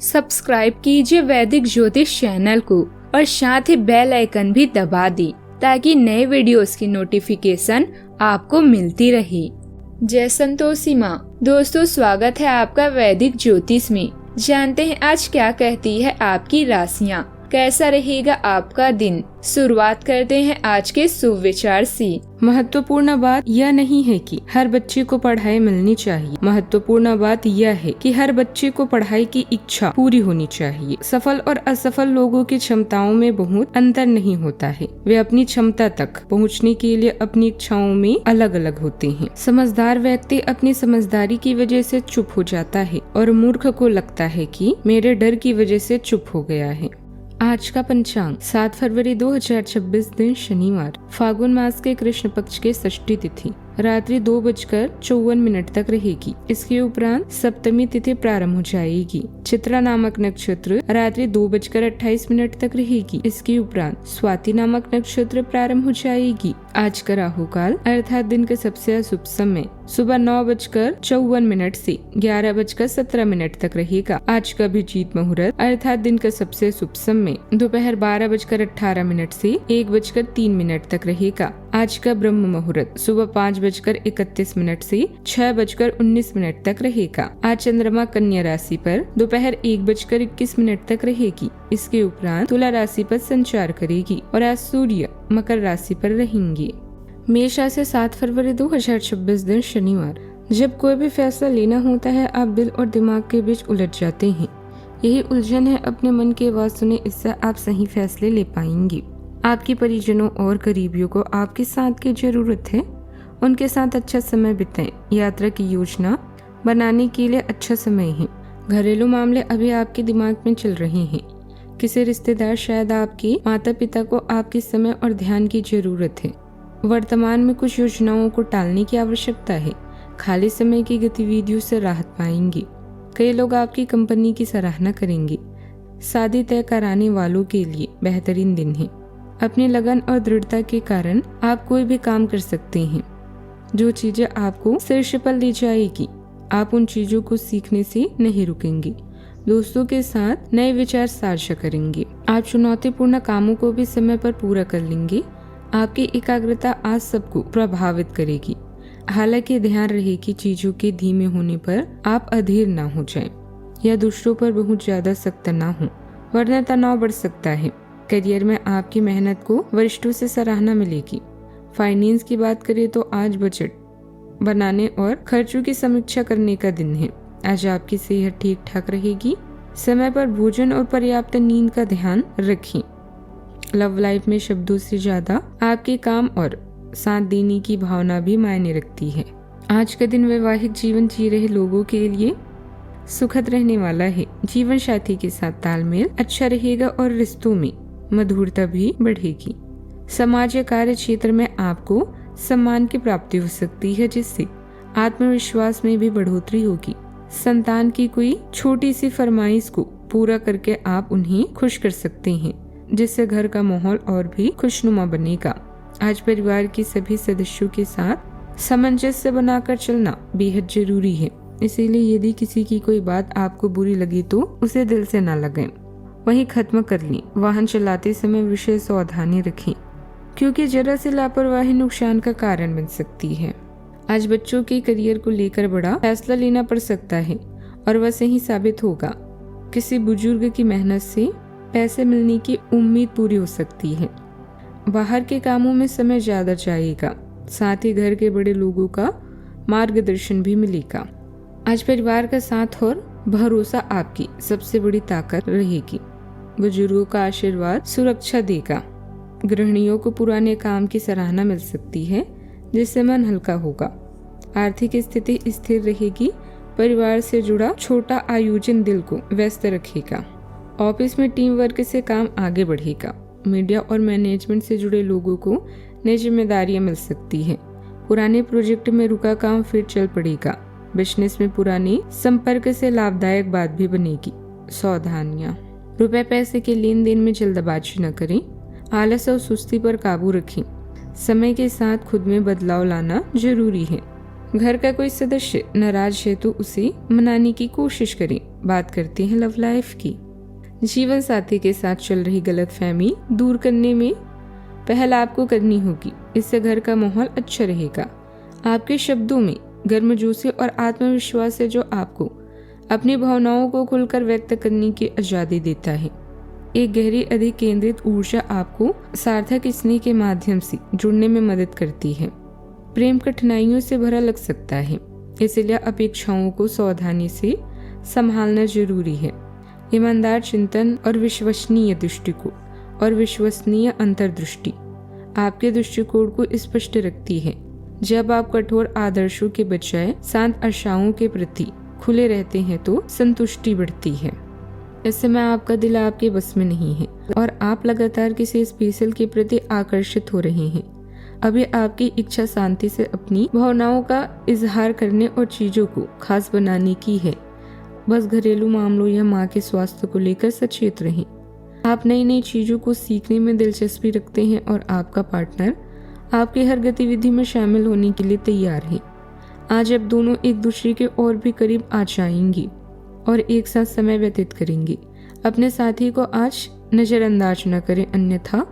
Subscribe कीजिए वैदिक ज्योतिष चैनल को और साथ ही बेल आइकन भी दबा दी ताकि नए वीडियोस की नोटिफिकेशन आपको मिलती रहे। जय संतोषी माँ। दोस्तों, स्वागत है आपका वैदिक ज्योतिष में। जानते हैं आज क्या कहती है आपकी राशियाँ, कैसा रहेगा आपका दिन। शुरुआत करते हैं आज के शुभ विचार से। महत्वपूर्ण बात यह नहीं है कि हर बच्चे को पढ़ाई मिलनी चाहिए, महत्वपूर्ण बात यह है कि हर बच्चे को पढ़ाई की इच्छा पूरी होनी चाहिए। सफल और असफल लोगों की क्षमताओं में बहुत अंतर नहीं होता है, वे अपनी क्षमता तक पहुंचने के लिए अपनी इच्छाओं में अलग अलग होते हैं। समझदार व्यक्ति अपनी समझदारी की वजह से चुप हो जाता है और मूर्ख को लगता है कि मेरे डर की वजह से चुप हो गया है। आज का पंचांग 7 फरवरी 2026 दिन शनिवार, फागुन मास के कृष्ण पक्ष के षष्ठी तिथि रात्रि 2:54 तक रहेगी। इसके उपरांत सप्तमी तिथि प्रारंभ हो जाएगी। चित्रा नामक नक्षत्र रात्रि 2:28 तक रहेगी। इसके उपरांत स्वाति नामक नक्षत्र प्रारंभ हो जाएगी। आज का राहु काल अर्थात दिन के सबसे अशुभ समय सुबह 9:54 से 11:17 तक रहेगा। आज का अभिजीत मुहूर्त अर्थात दिन का सबसे शुभ समय दोपहर 12:18 से 1:03 तक रहेगा। आज का ब्रह्म मुहूर्त सुबह 5:31 से 6:19 तक रहेगा। आज चंद्रमा कन्या राशि पर दोपहर 1:21 तक रहेगी। इसके उपरांत तुला राशि पर संचार करेगी और आज सूर्य मकर राशि पर रहेंगे। मेष राशि 7 फरवरी 2026 दिन शनिवार, जब कोई भी फैसला लेना होता है आप दिल और दिमाग के बीच उलझ जाते हैं। यही उलझन है, अपने मन की आवाज सुने, इससे आप सही फैसले ले पाएंगे। आपके परिजनों और करीबियों को आपके साथ की जरूरत है, उनके साथ अच्छा समय बिताएं। यात्रा की योजना बनाने के लिए अच्छा समय है। घरेलू मामले अभी आपके दिमाग में चल रहे हैं। किसी रिश्तेदार शायद आपके माता पिता को आपके समय और ध्यान की जरूरत है। वर्तमान में कुछ योजनाओं को टालने की आवश्यकता है। खाली समय की गतिविधियों से राहत पाएंगे। कई लोग आपकी कंपनी की सराहना करेंगे। शादी तय कराने वालों के लिए बेहतरीन दिन है। अपनी लगन और दृढ़ता के कारण आप कोई भी काम कर सकते हैं। जो चीजें आपको शीर्ष पर ले जाएगी, आप उन चीजों को सीखने से नहीं रुकेंगे। दोस्तों के साथ नए विचार साझा करेंगे। आप चुनौतीपूर्ण कामों को भी समय पर पूरा कर लेंगे। आपकी एकाग्रता आज सबको प्रभावित करेगी। हालांकि ध्यान रहे कि चीजों के धीमे होने पर आप अधीर ना हो जाएं या दूसरों पर बहुत ज्यादा सख्त ना हो, वरना तनाव बढ़ सकता है। करियर में आपकी मेहनत को वरिष्ठों से सराहना मिलेगी। फाइनेंस की बात करें तो आज बजट बनाने और खर्चों की समीक्षा करने का दिन है। आज आपकी सेहत ठीक ठाक रहेगी। समय पर भोजन और पर्याप्त नींद का ध्यान रखें। लव लाइफ में शब्दों से ज्यादा आपके काम और साथ देने की भावना भी मायने रखती है। आज का दिन वैवाहिक जीवन जी रहे लोगों के लिए सुखद रहने वाला है। जीवन साथी के साथ तालमेल अच्छा रहेगा और रिश्तों में मधुरता भी बढ़ेगी। समाज या कार्य क्षेत्र में आपको सम्मान की प्राप्ति हो सकती है, जिससे आत्मविश्वास में भी बढ़ोतरी होगी। संतान की कोई छोटी सी फरमाइश को पूरा करके आप उन्हें खुश कर सकते हैं, जिससे घर का माहौल और भी खुशनुमा बनेगा। आज परिवार के सभी सदस्यों के साथ सामंजस्य बनाकर चलना बेहद जरूरी है। इसीलिए यदि किसी की कोई बात आपको बुरी लगी तो उसे दिल से ना लगाएं, वहीं खत्म कर लें। वाहन चलाते समय विशेष सावधानी रखें, क्योंकि जरा सी लापरवाही नुकसान का कारण बन सकती है। आज बच्चों के करियर को लेकर बड़ा फैसला लेना पड़ सकता है और वह सही साबित होगा। किसी बुजुर्ग की मेहनत से पैसे मिलने की उम्मीद पूरी हो सकती है। बाहर के कामों में समय ज्यादा जाएगा। साथ ही घर के बड़े लोगों का मार्गदर्शन भी मिलेगा। आज परिवार का साथ और भरोसा आपकी सबसे बड़ी ताकत रहेगी। बुजुर्गों का आशीर्वाद सुरक्षा देगा। गृहिणियों को पुराने काम की सराहना मिल सकती है, जिससे मन हल्का होगा। आर्थिक स्थिति स्थिर रहेगी। परिवार से जुड़ा छोटा आयोजन दिल को व्यस्त रखेगा। ऑफिस में टीम वर्क से काम आगे बढ़ेगा। मीडिया और मैनेजमेंट से जुड़े लोगों को नई जिम्मेदारियां मिल सकती है। पुराने प्रोजेक्ट में रुका काम फिर चल पड़ेगा। बिजनेस में पुराने संपर्क से लाभदायक बात भी बनेगी। सावधानियां, रुपए पैसे के लेन देन में जल्दबाजी न करें। आलस और सुस्ती पर काबू रखें। समय के साथ खुद में बदलाव लाना जरूरी है। घर का कोई सदस्य नाराज है तो उसे मनाने की कोशिश करें। बात करते हैं लव लाइफ की। जीवन साथी के साथ चल रही गलतफहमी दूर करने में पहल आपको करनी होगी। इससे घर का माहौल अच्छा रहेगा। आपके शब्दों में गर्मजोशी और आत्मविश्वास है जो आपको अपनी भावनाओं को खुलकर व्यक्त करने की आजादी देता है। एक गहरी अधिक केंद्रित ऊर्जा आपको सार्थक स्नेह के माध्यम से जुड़ने में मदद करती है। प्रेम कठिनाइयों से भरा लग सकता है, इसलिए अपेक्षाओं को सावधानी से संभालना जरूरी है। ईमानदार चिंतन और विश्वसनीय दृष्टिकोण और विश्वसनीय अंतर्दृष्टि आपके दृष्टिकोण को स्पष्ट रखती है। जब आप कठोर आदर्शों के बजाय शांत आशाओं के प्रति खुले रहते हैं तो संतुष्टि बढ़ती है। इस समय आपका दिल आपके बस में नहीं है और आप लगातार किसी स्पेशल के प्रति आकर्षित हो रहे हैं। अभी आपकी इच्छा शांति से अपनी भावनाओं का इजहार करने और चीजों को खास बनाने की है। बस घरेलू मामलों या माँ के स्वास्थ्य को लेकर सचेत रहें। आप नई नई चीजों को सीखने में दिलचस्पी रखते हैं और आपका पार्टनर आपकी हर गतिविधि में शामिल होने के लिए तैयार है। आज आप दोनों एक दूसरे के और भी करीब आ जाएंगे और एक साथ समय व्यतीत करेंगे। अपने साथी को आज नजरअंदाज न करें, अन्यथा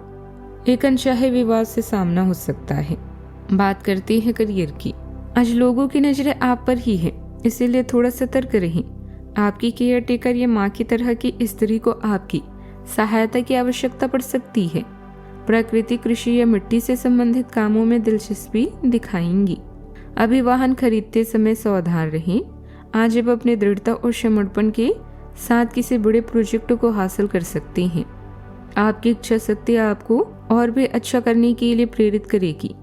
एक अनचाहे विवाद से सामना हो सकता है। बात करते हैं करियर की। आज लोगों की नजरें आप पर ही है, इसीलिए थोड़ा सतर्क रहें। आपकी केयर टेकर या माँ की तरह की स्त्री को आपकी सहायता की आवश्यकता पड़ सकती है। प्रकृति, कृषि या मिट्टी से संबंधित कामों में दिलचस्पी दिखाएंगी। अभी वाहन खरीदते समय सावधान रहें। आज आप अपनी दृढ़ता और समर्पण के साथ किसी बड़े प्रोजेक्ट को हासिल कर सकते हैं। आपकी इच्छा शक्ति आपको और भी अच्छा करने के लिए प्रेरित करेगी।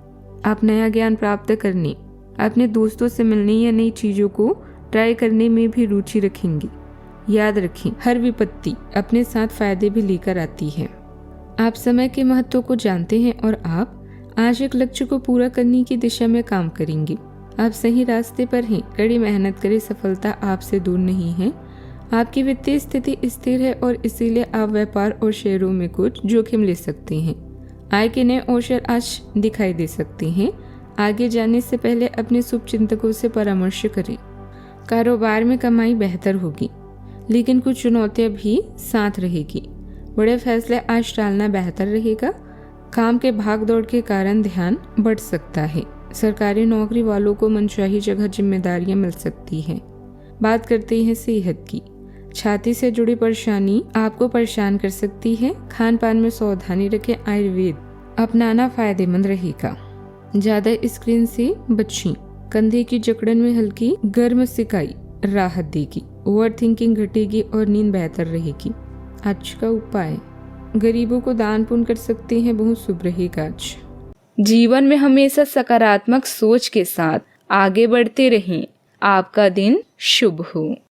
आप नया ज्ञान प्राप्त करने, अपने दोस्तों से मिलने या नई चीजों को ट्राई करने में भी रुचि रखेंगे। याद रखें, हर विपत्ति अपने साथ फायदे भी लेकर आती है। आप समय के महत्व को जानते हैं और आप आज एक लक्ष्य को पूरा करने की दिशा में काम करेंगे। आप सही रास्ते पर हैं। कड़ी मेहनत करें, सफलता आपसे दूर नहीं है। आपकी वित्तीय स्थिति स्थिर है और इसीलिए आप व्यापार और शेयरों में कुछ जोखिम ले सकते हैं। आय के नए अवसर आज दिखाई दे सकते हैं। आगे जाने से पहले अपने शुभचिंतकों से परामर्श करें। कारोबार में कमाई बेहतर होगी, लेकिन कुछ चुनौतियां भी साथ रहेगी। बड़े फैसले आज टालना बेहतर रहेगा। काम के भागदौड़ के कारण ध्यान बढ़ सकता है। सरकारी नौकरी वालों को मनचाही जगह जिम्मेदारियां मिल सकती है। बात करते हैं सेहत की। छाती से जुड़ी परेशानी आपको परेशान कर सकती है। खान पान में सावधानी रखें। आयुर्वेद अपनाना फायदेमंद रहेगा। ज्यादा स्क्रीन से बचें। कंधे की जकड़न में हल्की गर्म सिकाई राहत देगी। ओवर थिंकिंग घटेगी और नींद बेहतर रहेगी। आज का उपाय, गरीबों को दान पुण्य कर सकते हैं, बहुत शुभ रहेगा आज। जीवन में हमेशा सकारात्मक सोच के साथ आगे बढ़ते रहें। आपका दिन शुभ हो।